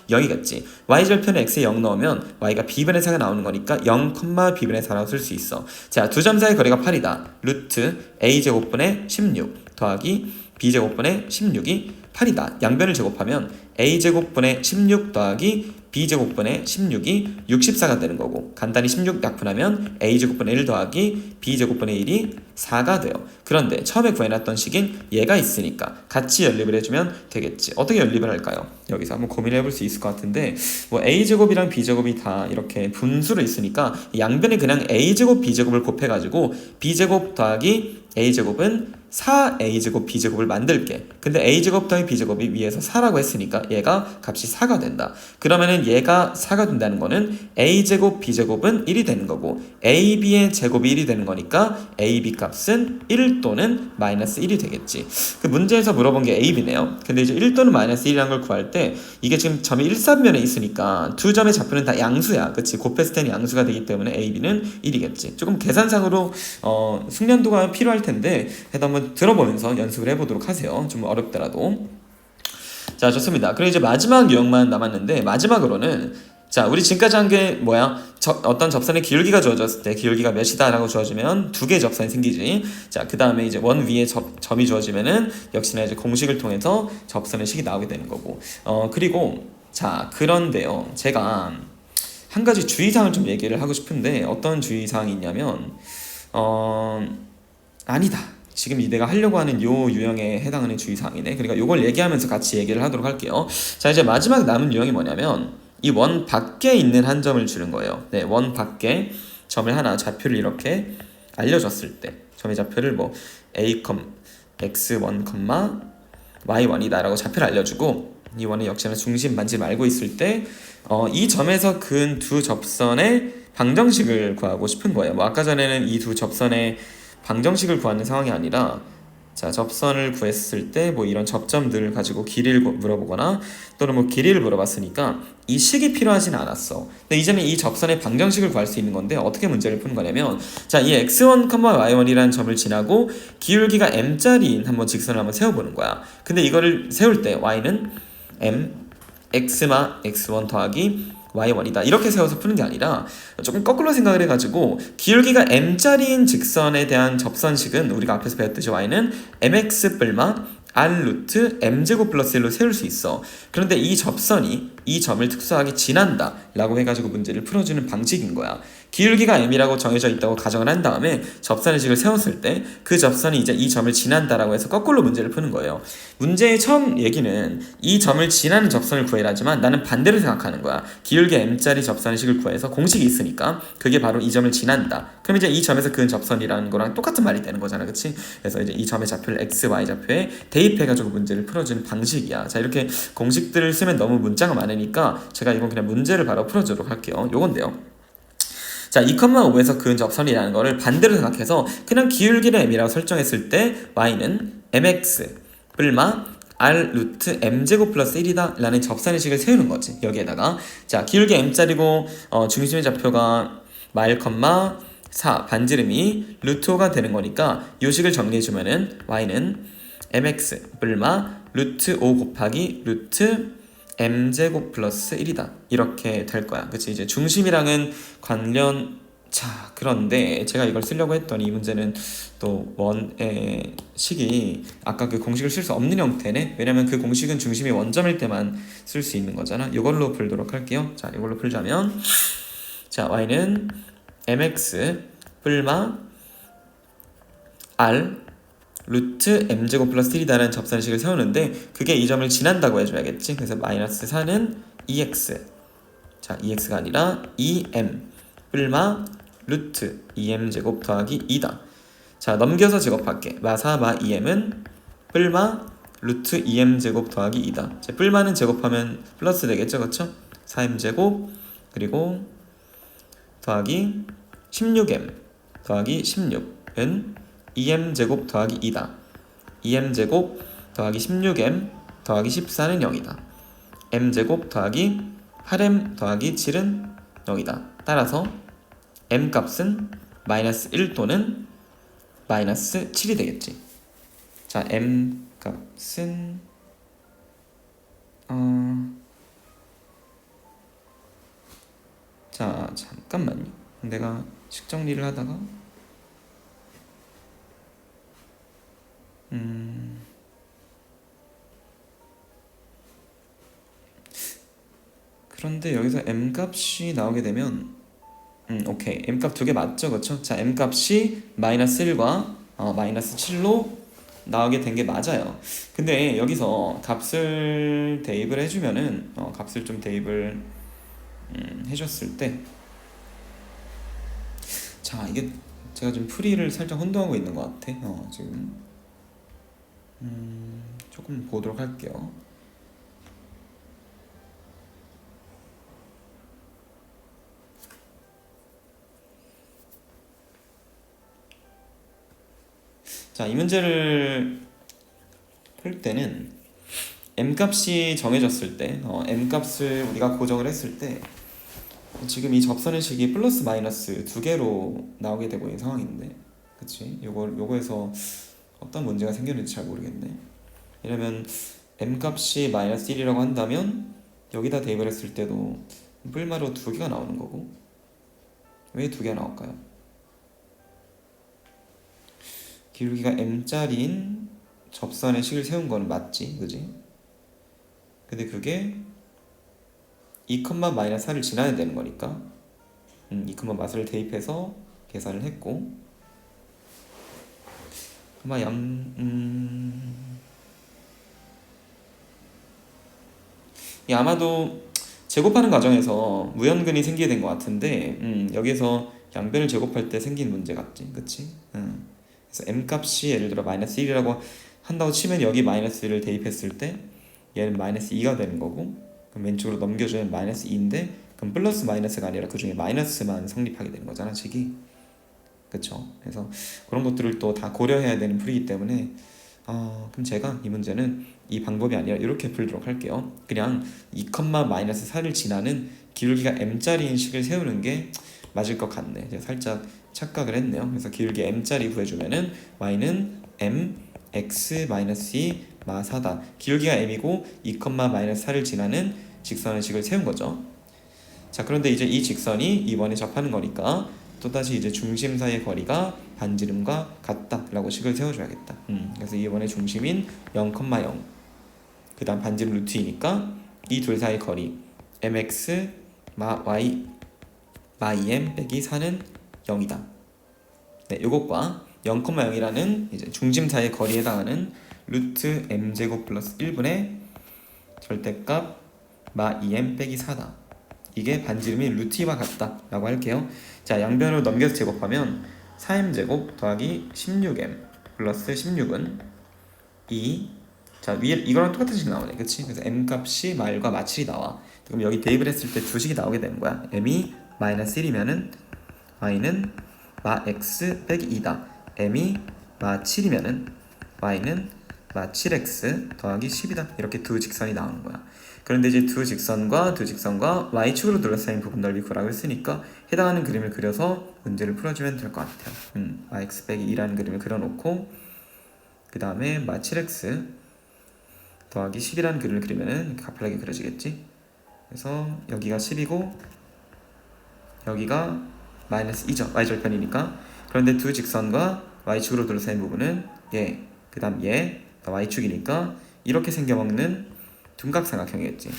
Speaker 1: 0이겠지. y절편에 x에 0 넣으면 y가 b분의 4가 나오는 거니까 0, b분의 4라고 쓸 수 있어. 자, 두 점 사이 거리가 8이다. 루트 a제곱분의 16 더하기 b제곱분의 16이 8이다. 양변을 제곱하면 a제곱분의 16 더하기 b제곱분의 16이 64가 되는 거고, 간단히 16 약분하면 a제곱분의 1 더하기 b제곱분의 1이 4가 돼요. 그런데 처음에 구해놨던 식인 얘가 있으니까 같이 연립을 해주면 되겠지. 어떻게 연립을 할까요? 여기서 한번 고민해볼 수 있을 것 같은데, 뭐 a제곱이랑 b제곱이 다 이렇게 분수로 있으니까 양변에 그냥 a제곱 b제곱을 곱해가지고 b제곱 더하기 a제곱은 4a제곱 b제곱을 만들게. 근데 a제곱 더하기 b제곱이 위에서 4라고 했으니까 얘가 값이 4가 된다. 그러면은 얘가 4가 된다는 거는 a제곱 b제곱은 1이 되는 거고 ab의 제곱이 1이 되는 거니까 ab 값은 1 또는 마이너스 1이 되겠지. 그 문제에서 물어본 게 ab네요. 근데 이제 1 또는 마이너스 1이라는 걸 구할 때 이게 지금 점이 1,3면에 있으니까 두 점의 좌표는 다 양수야. 그치? 곱했을 때는 양수가 되기 때문에 ab는 1이겠지. 조금 계산상으로 숙련도가 필요할 텐데 해도 한번 들어보면서 연습을 해보도록 하세요. 좀 어렵더라도. 자, 좋습니다. 그리고 이제 마지막 유형만 남았는데, 마지막으로는 자, 우리 지금까지 한 게 뭐야? 어떤 접선의 기울기가 주어졌을 때 기울기가 몇이다 라고 주어지면 두 개의 접선이 생기지. 자, 그 다음에 이제 원 위에 점이 주어지면은 역시나 이제 공식을 통해서 접선의 식이 나오게 되는 거고. 그리고 자, 그런데요, 제가 한 가지 주의사항을 좀 얘기를 하고 싶은데, 어떤 주의사항이 있냐면 아니다, 지금 내가 하려고 하는 요 유형에 해당하는 주의사항이네. 그러니까 요걸 얘기하면서 같이 얘기를 하도록 할게요. 자, 이제 마지막 남은 유형이 뭐냐면 이 원 밖에 있는 한 점을 주는 거예요. 네, 원 밖에 점을 하나, 좌표를 이렇게 알려줬을 때 점의 좌표를 뭐 a, x1, y1이다 라고 좌표를 알려주고, 이 원은 역시나 중심 반지름 알고 있을 때 이 점에서 그은 두 접선의 방정식을 구하고 싶은 거예요. 뭐 아까 전에는 이 두 접선의 방정식을 구하는 상황이 아니라, 자, 접선을 구했을 때 뭐 이런 접점들을 가지고 길이를 물어보거나 또는 뭐 길이를 물어봤으니까 이 식이 필요하진 않았어. 근데 이제는 이 접선의 방정식을 구할 수 있는 건데 어떻게 문제를 푸는 거냐면, 자, 이 x1, y1이라는 점을 지나고 기울기가 m짜리인 한번 직선을 한번 세워보는 거야. 근데 이거를 세울 때 y는 m x마 x1 더하기 y1이다 이렇게 세워서 푸는 게 아니라 조금 거꾸로 생각을 해가지고, 기울기가 m짜리인 직선에 대한 접선식은 우리가 앞에서 배웠듯이 y는 mx 뿔마 r 루트 m제곱 플러스 1로 세울 수 있어. 그런데 이 접선이 이 점을 특수하게 지난다 라고 해가지고 문제를 풀어주는 방식인 거야. 기울기가 m이라고 정해져 있다고 가정을 한 다음에 접선의 식을 세웠을 때 그 접선이 이제 이 점을 지난다라고 해서 거꾸로 문제를 푸는 거예요. 문제의 처음 얘기는 이 점을 지나는 접선을 구해라지만 나는 반대로 생각하는 거야. 기울기 m짜리 접선의 식을 구해서 공식이 있으니까 그게 바로 이 점을 지난다. 그럼 이제 이 점에서 그은 접선이라는 거랑 똑같은 말이 되는 거잖아, 그치? 그래서 이제 이 점의 좌표를 x, y 좌표에 대입해가지고 문제를 풀어주는 방식이야. 자, 이렇게 공식들을 쓰면 너무 문자가 많으니까 제가 이건 그냥 문제를 바로 풀어주도록 할게요. 요건데요, 자, 2,5에서 그은 접선이라는 거를 반대로 생각해서 그냥 기울기를 m이라고 설정했을 때 y는 mx 뿔마 r 루트 m제곱 플러스 1이다 라는 접선의 식을 세우는 거지. 여기에다가 자, 기울기 m짜리고 중심의 좌표가 마일, 4 반지름이 루트 5가 되는 거니까 이 식을 정리해주면은 y는 mx 뿔마 루트 5 곱하기 루트 m제곱 플러스 1이다 이렇게 될 거야. 그치? 이제 중심이랑은 관련. 자, 그런데 제가 이걸 쓰려고 했더니 이 문제는 또 원의 식이 아까 그 공식을 쓸 수 없는 형태네. 왜냐면 그 공식은 중심이 원점일 때만 쓸 수 있는 거잖아. 이걸로 풀도록 할게요. 자, 이걸로 풀자면, 자, y는 mx 뿔마 r 루트 m제곱 플러스 1이다라는 접선식을 세우는데 그게 이 점을 지난다고 해줘야겠지. 그래서 마이너스 4는 2x, 자, 2x가 아니라 2m 뿔마 루트 2m제곱 더하기 2다. 자, 넘겨서 제곱할게. 마4 마 2m은 뿔마 루트 2m제곱 더하기 2다. 자, 뿔마는 제곱하면 플러스 되겠죠, 그쵸? 4m제곱 그리고 더하기 16m 더하기 16은 2m제곱 더하기 2다. 2m제곱 더하기 16m 더하기 14는 0이다. m제곱 더하기 8m 더하기 7은 0이다. 따라서 m 값은 마이너스 1 또는 마이너스 7이 되겠지. 자, m 값은 자, 잠깐만요. 내가 식 정리를 하다가 그런데 여기서 m 값이 나오게 되면 오케이. m 값 두 개 맞죠? 그렇죠? 자, m 값이 마이너스 1과 마이너스 7로 나오게 된 게 맞아요. 근데 여기서 값을 대입을 해주면은 값을 좀 대입을 해줬을 때, 자, 이게 제가 좀 풀이를 살짝 혼동하고 있는 것 같아. 지금 조금 보도록 할게요. 자, 이 문제를 풀 때는 m 값이 정해졌을 때, m 값을 우리가 고정을 했을 때 지금 이 접선의 식이 플러스 마이너스 두 개로 나오게 되고 있는 상황인데, 그치? 요거에서 어떤 문제가 생겼는지 잘 모르겠네. 왜냐면 m 값이 마이너스 1이라고 한다면 여기다 대입을 했을 때도 뿔마로 두 개가 나오는 거고, 왜 두 개가 나올까요? 기울기가 m짜리인 접선의 식을 세운 거는 맞지, 그지? 근데 그게 2,-4를 지나야 되는 거니까 2,4를 대입해서 계산을 했고, 아마 아마도 제곱하는 과정에서 무연근이 생기게 된 것 같은데, 여기서 양변을 제곱할 때 생긴 문제 같지, 그치? 그래서 m 값이 예를 들어 마이너스 1이라고 한다고 치면 여기 마이너스 1을 대입했을 때 얘는 마이너스 2가 되는 거고, 그럼 왼쪽으로 넘겨주면 마이너스 2인데, 그럼 플러스 마이너스가 아니라 그 중에 마이너스만 성립하게 되는 거잖아, 식이. 그쵸? 그래서 그런 것들을 또 다 고려해야 되는 풀이기 때문에 그럼 제가 이 문제는 이 방법이 아니라 이렇게 풀도록 할게요. 그냥 2,-4를 지나는 기울기가 m짜리인 식을 세우는 게 맞을 것 같네. 제가 살짝 착각을 했네요. 그래서 기울기 m짜리 구해주면은 y는 m x-2 마 4다. 기울기가 m이고 2,-4를 지나는 직선의 식을 세운 거죠. 자, 그런데 이제 이 직선이 이번에 접하는 거니까 또다시 이제 중심 사이의 거리가 반지름과 같다라고 식을 세워줘야겠다. 그래서 이번에 중심인 0,0, 그 다음 반지름 루트 2니까 이 둘 사이의 거리 mx 마 y 마 2m 빼기 4는 0이다. 네, 요것과 0,0이라는 이제 중심 사이의 거리에 해당하는 루트 m제곱 플러스 1분의 절대값 마 2m 빼기 4다. 이게 반지름이 루트 2와 같다 라고 할게요. 자, 양변으로 넘겨서 제곱하면 4m제곱 더하기 16m 플러스 16은 2. 자, 위에 이거랑 똑같은 식이 나오네, 그치? 그래서 m 값이 마일과 마 7이 나와. 그럼 여기 대입을 했을 때 두 식이 나오게 되는 거야. m이 마이너스 1이면은 y는 마 x 빼기 2다. m이 마 7이면은 y는 마 7x 더하기 10이다. 이렇게 두 직선이 나오는 거야. 그런데 이제 두 직선과 y축으로 둘러싸인 부분 넓이 구하라고 했으니까 해당하는 그림을 그려서 문제를 풀어주면 될 것 같아요. yx 빼기 2라는 그림을 그려놓고, 그 다음에 마 7x 더하기 10이라는 그림을 그리면은 이렇게 가팔하게 그려지겠지. 그래서 여기가 10이고 여기가 마이너스 2죠. y절편이니까. 그런데 두 직선과 y축으로 둘러싸인 부분은 얘, 그 다음 얘, y축이니까 이렇게 생겨먹는 둔각삼각형이겠지.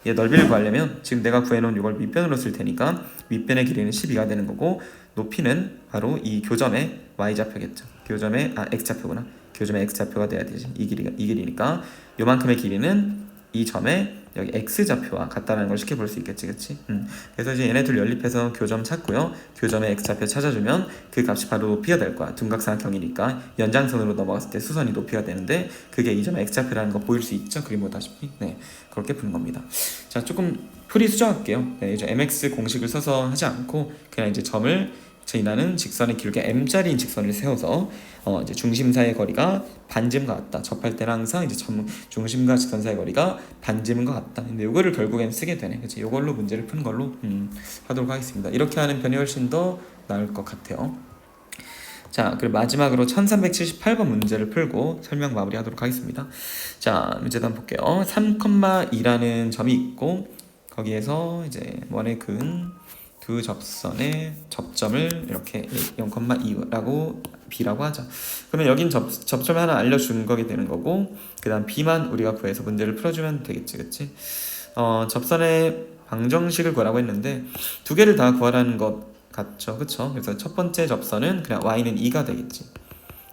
Speaker 1: 얘 넓이를 구하려면 지금 내가 구해놓은 이걸 윗변으로 쓸 테니까 윗변의 길이는 12가 되는 거고, 높이는 바로 이 교점의 y좌표겠죠. 교점의 x좌표구나. 교점의 x좌표가 돼야 되지. 이 길이니까 요만큼의 길이는 이 점의 여기 x좌표와 같다는 걸 쉽게 볼 수 있겠지, 그치? 그래서 이제 얘네 둘 연립해서 교점 찾고요. 교점의 x좌표 찾아주면 그 값이 바로 높이가 될 거야. 둔각삼각형이니까 연장선으로 넘어갔을 때 수선이 높이가 되는데 그게 이 점의 x좌표라는 거 보일 수 있죠? 그림 보다시피. 네, 그렇게 푸는 겁니다. 자, 조금 풀이 수정할게요. 네, 이제 mx 공식을 써서 하지 않고 그냥 이제 점을 이라는 직선의 길게 m자리인 직선을 세워서 이제 중심 사이의 거리가 반지름과 같다. 접할 때는 항상 이제 중심과 직선 사이의 거리가 반지름과 같다. 근데 이거를 결국엔 쓰게 되네. 그치? 이걸로 문제를 푸는 걸로 하도록 하겠습니다. 이렇게 하는 편이 훨씬 더 나을 것 같아요. 자, 그리고 마지막으로 1378번 문제를 풀고 설명 마무리하도록 하겠습니다. 자, 문제도 한번 볼게요. 3,2라는 점이 있고 거기에서 이제 원의 근 두 접선의 접점을 이렇게 0,2라고 B라고 하자. 그러면 여긴 접점을 하나 알려준 거게 되는 거고 그 다음 B만 우리가 구해서 문제를 풀어주면 되겠지, 그치? 접선의 방정식을 구하라고 했는데 두 개를 다 구하라는 것 같죠, 그쵸? 그래서 첫 번째 접선은 그냥 y는 2가 되겠지.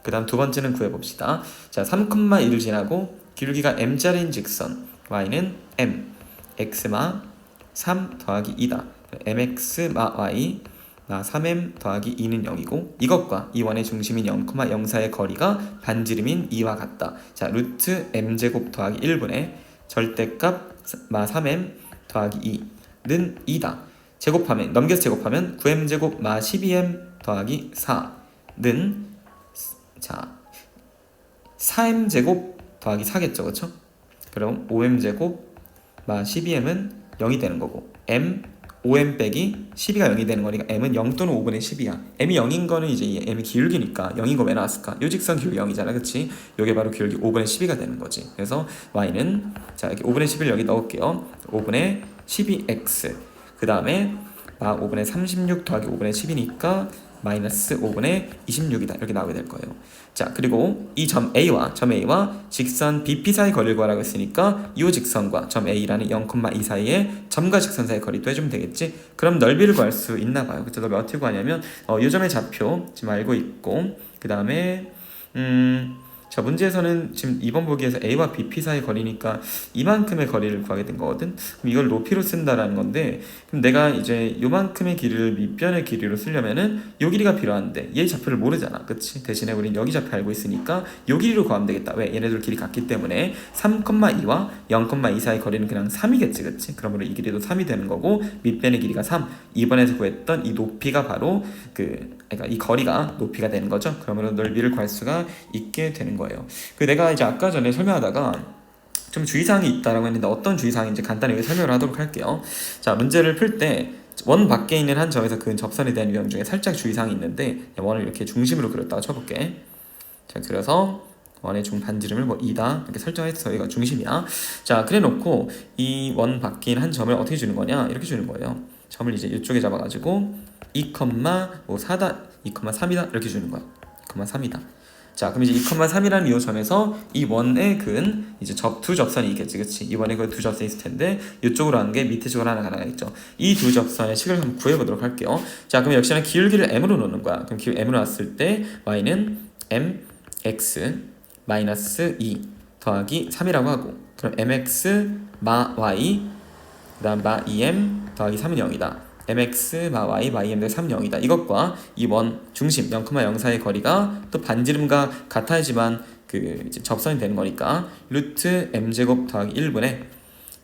Speaker 1: 그 다음 두 번째는 구해봅시다. 자, 3,2를 지나고 기울기가 m자리인 직선 y는 m, x마 3 더하기 2다. mx 마 y 마 3m 더하기 2는 0이고 이것과 이 원의 중심인 0,04의 거리가 반지름인 2와 같다. 자, 루트 m제곱 더하기 1분의 절대값 마 3m 더하기 2는 2다. 제곱하면 넘겨서 제곱하면 9m제곱 마 12m 더하기 4는 자 4m제곱 더하기 4겠죠, 그렇죠? 그럼 5m제곱 마 12m은 0이 되는 거고 m 5m 빼기 12가 0이 되는 거니까 m은 0 또는 5분의 10이야. m이 0인 거는 이제 m이 기울기니까 0인 거 왜 나왔을까? 요 직선 기울기 0이잖아, 그치? 요게 바로 기울기 5분의 12가 되는 거지. 그래서 y는 자 이렇게 5분의 10을 여기 넣을게요. 5분의 12x 그 다음에 5분의 36 더하기 5분의 10이니까 마이너스 5분의 26이다. 이렇게 나오게 될 거예요. 자, 그리고 이 점 A와 직선 BP 사이 거리를 구하라고 했으니까 이 직선과 점 A라는 0,2 사이에 점과 직선 사이 거리도 해주면 되겠지. 그럼 넓이를 구할 수 있나 봐요. 그쵸? 넓이 어떻게 구하냐면 이 점의 좌표 지금 알고 있고 그 다음에 자, 문제에서는 지금 2번 보기에서 A와 BP 사이 거리니까 이만큼의 거리를 구하게 된 거거든. 그럼 이걸 높이로 쓴다라는 건데 그럼 내가 이제 요만큼의 길이를 밑변의 길이로 쓰려면은 요 길이가 필요한데 얘 좌표를 모르잖아, 그치? 대신에 우린 여기 좌표 알고 있으니까 요 길이로 구하면 되겠다. 왜? 얘네들 길이 같기 때문에 3,2와 0,2 사이 거리는 그냥 3이겠지, 그치? 그러므로 이 길이도 3이 되는 거고 밑변의 길이가 3. 2번에서 구했던 이 높이가 바로 그러니까 이 거리가 높이가 되는 거죠. 그러므로 넓이를 구할 수가 있게 되는 거예요. 내가 이제 아까 전에 설명하다가 좀 주의사항이 있다라고 했는데 어떤 주의사항인지 간단히 설명을 하도록 할게요. 자, 문제를 풀 때 원 밖에 있는 한 점에서 그은 접선에 대한 유형 중에 살짝 주의사항이 있는데 원을 이렇게 중심으로 그렸다가 쳐볼게. 자, 그래서 원의 중 반지름을 2다 이렇게 설정해서 여기가 중심이야. 자, 그래 놓고 이 원 밖에 있는 한 점을 어떻게 주는 거냐, 이렇게 주는 거예요. 점을 이제 이쪽에 잡아가지고 2,4다 2,3이다 이렇게 주는 거야. 2,3이다. 자, 그럼 이제 2,3이라는 이 점에서 이 원의 근 이제 두 접선이 있겠지, 그치? 이 원의 그 두 접선이 있을 텐데 이쪽으로 하는 게 밑에 쪽으로 하나 가나겠죠. 이 두 접선의 식을 한번 구해보도록 할게요. 자, 그럼 역시나 기울기를 m으로 놓는 거야. 그럼 기울기 m으로 놨을 때 y는 mx 마이너스 2 더하기 3이라고 하고 그럼 mx 마 y 그 다음 마 2m 더하기 3은 0이다. mx 마 y 마 2m 3 0이다. 이것과 이 원 중심 0,04의 거리가 또 반지름과 같아야지만 이제 접선이 되는 거니까 루트 m제곱 더하기 1분의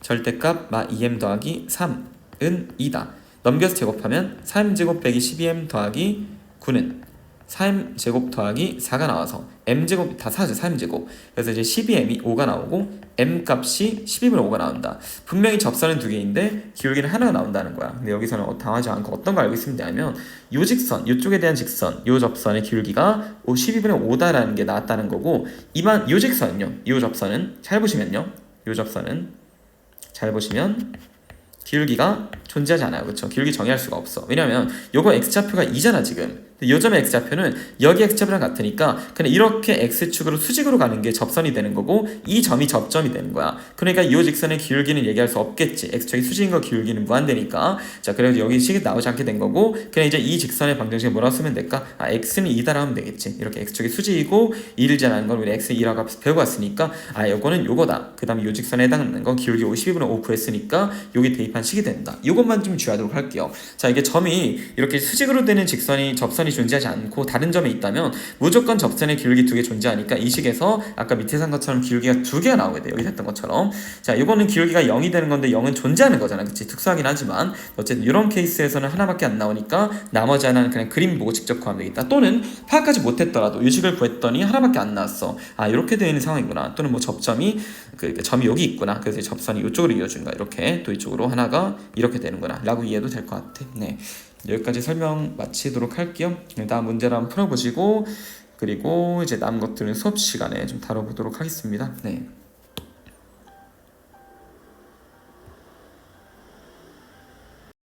Speaker 1: 절대값 마 2m 더하기 3은 2다. 넘겨서 제곱하면 3m제곱 빼기 12m 더하기 9는 4m제곱 더하기 4가 나와서 m제곱 다 4죠. 3m제곱. 그래서 이제 12m이 5가 나오고 m값이 12분의 5가 나온다. 분명히 접선은 두 개인데 기울기는 하나가 나온다는 거야. 근데 여기서는 당하지 않고 어떤 걸 알고 있으면 되냐면 요 직선, 요쪽에 대한 직선, 요 접선의 기울기가 12분의 5다라는 게 나왔다는 거고 요 직선은요. 요 접선은 잘 보시면요. 요 접선은 잘 보시면 기울기가 존재하지 않아요. 그렇죠? 기울기 정의할 수가 없어. 왜냐면 요거 x좌표가 2잖아 지금. 요 점의 x좌표는 여기 x좌표랑 같으니까 그냥 이렇게 x축으로 수직으로 가는 게 접선이 되는 거고 이 점이 접점이 되는 거야. 그러니까 이 직선의 기울기는 얘기할 수 없겠지. x축이 수직인 거 기울기는 무한대니까. 자, 그래서 여기 식이 나오지 않게 된 거고 그냥 이제 이 직선의 방정식을 뭐라고 쓰면 될까? x는 2다라고 하면 되겠지. 이렇게 x축이 수직이고 2를 지나는 건 우리 x 2라고 앞에서 배우고 왔으니까 요거는 요거다. 그 다음에 요 직선에 해당하는 건 기울기 52분의 5 구했으니까 여기 대입 대입한 식이 된다. 이것만 좀 주의하도록 할게요. 자, 이게 점이 이렇게 수직으로 되는 접선이 존재하지 않고 다른 점에 있다면 무조건 접선의 기울기 2개 존재하니까 이 식에서 아까 밑에 산 것처럼 기울기가 2개가 나오게 돼요. 여기 했던 것처럼. 자, 이거는 기울기가 0이 되는 건데 0은 존재하는 거잖아. 그치? 특수하긴 하지만 어쨌든 이런 케이스에서는 하나밖에 안 나오니까 나머지 하나는 그냥 그림 보고 직접 구하면 되겠다. 또는 파악하지 못했더라도 유식을 구했더니 하나밖에 안 나왔어. 아, 이렇게 되어 있는 상황이구나. 또는 뭐 접점이 점이 여기 있구나. 그래서 접선이 이쪽으로 이어준 거야. 이렇게 또 이쪽으로 하나가 이렇게 되는구나 라고 이해도 될 것 같아. 네, 여기까지 설명 마치도록 할게요. 다음 문제를 한번 풀어보시고 그리고 이제 남은 것들은 수업 시간에 좀 다뤄보도록 하겠습니다. 네.